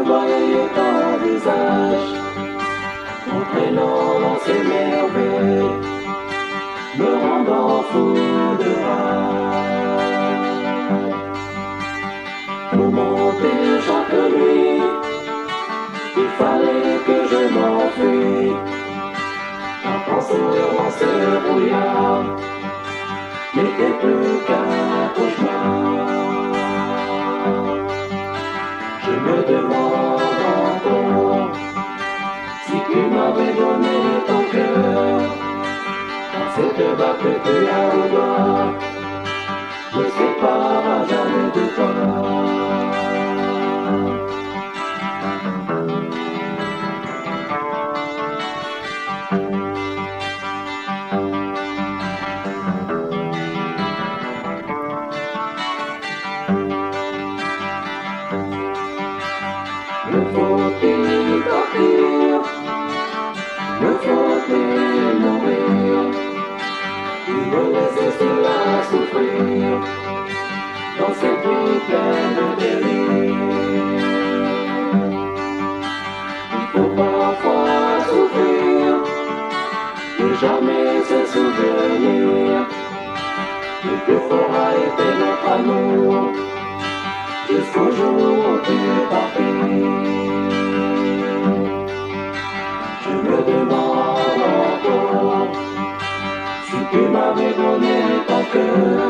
voyais ton visage, entraînant dans ses merveilles, me rendant fou de rage. Pour monter chaque nuit, il fallait que je m'enfuis. En pensant dans ce brouillard, n'était plus qu'un cauchemar. Je me demande encore si tu m'avais donné ton cœur. Dans cette bague que tu as au doigt, ne sépare jamais de toi. Me faut-il partir? Me faut-il mourir? Tu me laisser cela souffrir dans cette vie pleine de délire. Il faut parfois souffrir et jamais se souvenir du que fera été notre amour jusqu'au jour où tu es parti. Je me demande encore si tu m'avais donné ton cœur.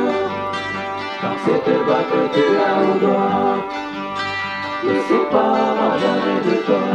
Dans cette bague que tu as au doigt, ne sépare jamais de toi.